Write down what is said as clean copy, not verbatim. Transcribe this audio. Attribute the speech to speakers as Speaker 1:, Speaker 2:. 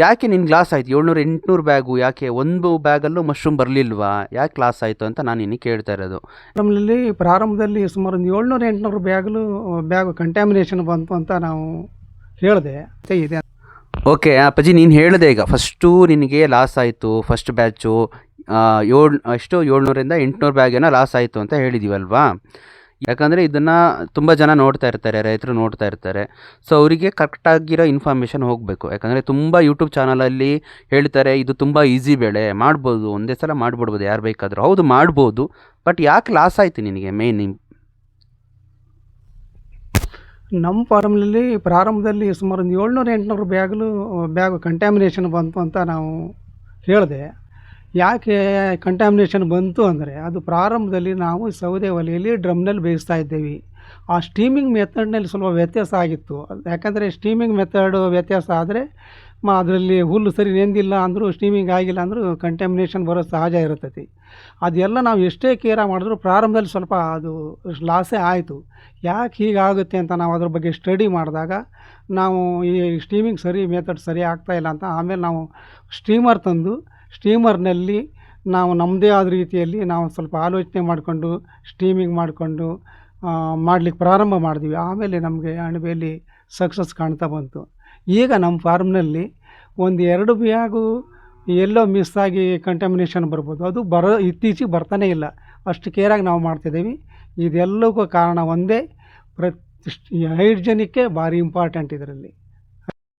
Speaker 1: ಯಾಕೆ ನಿನ್ಗೆ ಲಾಸ್ ಆಯ್ತು? 700 800 ಬ್ಯಾಗು ಯಾಕೆ? ಒಂದು ಬ್ಯಾಗಲ್ಲೂ ಮಶ್ರೂಮ್ ಬರಲಿಲ್ವಾ? ಯಾಕೆ ಲಾಸ್ ಆಯಿತು ಅಂತ ನಾನು ನಿನಗೆ ಕೇಳ್ತಾ ಇರೋದು.
Speaker 2: ನಮ್ಮಲ್ಲಿ ಪ್ರಾರಂಭದಲ್ಲಿ ಸುಮಾರು ಒಂದು 700 800 ಬ್ಯಾಗು ಕಂಟ್ಯಾಮಿನೇಷನ್ ಬಂತು ಅಂತ ನಾವು ಹೇಳಿದೆ ಇದೆ.
Speaker 1: ಓಕೆ ಅಪ್ಪಾಜಿ, ನೀನು ಹೇಳಿದೆ ಈಗ ಫಸ್ಟು ನಿನಗೆ ಲಾಸ್ ಆಯಿತು, ಫಸ್ಟ್ ಬ್ಯಾಚು 700ರಿಂದ 800 ಬ್ಯಾಗೇನೋ ಲಾಸ್ ಆಯಿತು ಅಂತ ಹೇಳಿದ್ದೀವಲ್ವಾ? ಯಾಕಂದರೆ ಇದನ್ನು ತುಂಬ ಜನ ನೋಡ್ತಾ ಇರ್ತಾರೆ, ರೈತರು ನೋಡ್ತಾ ಇರ್ತಾರೆ. ಸೊ ಅವರಿಗೆ ಕರೆಕ್ಟಾಗಿರೋ ಇನ್ಫಾರ್ಮೇಷನ್ ಹೋಗಬೇಕು. ಯಾಕಂದರೆ ತುಂಬ ಯೂಟ್ಯೂಬ್ ಚಾನಲಲ್ಲಿ ಹೇಳ್ತಾರೆ ಇದು ತುಂಬ ಈಸಿ ಬೆಳೆ, ಮಾಡ್ಬೋದು, ಒಂದೇ ಸಲ ಮಾಡಿಬಿಡ್ಬೋದು ಯಾರು ಬೇಕಾದರೂ. ಹೌದು ಮಾಡ್ಬೋದು, ಬಟ್ ಯಾಕೆ ಲಾಸ್ ಆಯಿತು ನಿನಗೆ ಮೇನ್?
Speaker 2: ನಮ್ಮ ಫಾರ್ಮ್ನಲ್ಲಿ ಪ್ರಾರಂಭದಲ್ಲಿ ಸುಮಾರು ಒಂದು 700 800 ಬ್ಯಾಗು ಕಂಟ್ಯಾಮಿನೇಷನ್ ಬಂತು ಅಂತ ನಾವು ಹೇಳಿದೆ. ಯಾಕೆ ಕಂಟ್ಯಾಮಿನೇಷನ್ ಬಂತು ಅಂದರೆ, ಅದು ಪ್ರಾರಂಭದಲ್ಲಿ ನಾವು ಸೌದೆ ಒಲೆಯಲ್ಲಿ ಡ್ರಮ್ನಲ್ಲಿ ಬೇಯಿಸ್ತಾ ಇದ್ದೇವೆ. ಆ ಸ್ಟೀಮಿಂಗ್ ಮೆಥಡ್ನಲ್ಲಿ ಸ್ವಲ್ಪ ವ್ಯತ್ಯಾಸ ಆಗಿತ್ತು. ಯಾಕಂದರೆ ಸ್ಟೀಮಿಂಗ್ ಮೆಥಡು ವ್ಯತ್ಯಾಸ ಆದರೆ ಅದರಲ್ಲಿ ಹುಲ್ಲು ಸರಿ ನೆಂದಿಲ್ಲ ಅಂದರೂ, ಸ್ಟೀಮಿಂಗ್ ಆಗಿಲ್ಲ ಅಂದರೂ ಕಂಟ್ಯಾಮಿನೇಷನ್ ಬರೋ ಸಹಜ ಇರ್ತೈತಿ. ಅದೆಲ್ಲ ನಾವು ಎಷ್ಟೇ ಕೇರ ಮಾಡಿದ್ರು ಪ್ರಾರಂಭದಲ್ಲಿ ಸ್ವಲ್ಪ ಅದು ಲಾಸೇ ಆಯಿತು. ಯಾಕೆ ಹೀಗಾಗುತ್ತೆ ಅಂತ ನಾವು ಅದ್ರ ಬಗ್ಗೆ ಸ್ಟಡಿ ಮಾಡಿದಾಗ ನಾವು ಈ ಸ್ಟೀಮಿಂಗ್ ಮೆಥಡ್ ಸರಿ ಆಗ್ತಾಯಿಲ್ಲ ಅಂತ ಆಮೇಲೆ ನಾವು ಸ್ಟೀಮರ್ ತಂದು ಸ್ಟೀಮರ್ನಲ್ಲಿ ನಾವು ನಮ್ಮದೇ ಆದ ರೀತಿಯಲ್ಲಿ ನಾವು ಸ್ವಲ್ಪ ಆಲೋಚನೆ ಮಾಡಿಕೊಂಡು ಸ್ಟೀಮಿಂಗ್ ಮಾಡಿಕೊಂಡು ಮಾಡಲಿಕ್ಕೆ ಪ್ರಾರಂಭ ಮಾಡಿದ್ವಿ. ಆಮೇಲೆ ನಮಗೆ ಅಣಬೆಯಲ್ಲಿ ಸಕ್ಸಸ್ ಕಾಣ್ತಾ ಬಂತು. ಈಗ ನಮ್ಮ ಫಾರ್ಮ್ನಲ್ಲಿ 1-2 ಬ್ಯಾಗು ಎಲ್ಲೋ ಮಿಸ್ ಆಗಿ ಕಂಟ್ಯಾಮಿನೇಷನ್ ಬರ್ಬೋದು. ಅದು ಇತ್ತೀಚೆಗೆ ಬರ್ತಾನೆ ಇಲ್ಲ. ಅಷ್ಟು ಕೇರಾಗಿ ನಾವು ಮಾಡ್ತಿದ್ದೀವಿ. ಇದೆಲ್ಲಕ್ಕೂ ಕಾರಣ ಒಂದೇ, ಹೈಡ್ಜೆನಿಕ್ಕೆ ಭಾರಿ ಇಂಪಾರ್ಟೆಂಟ್ ಇದರಲ್ಲಿ.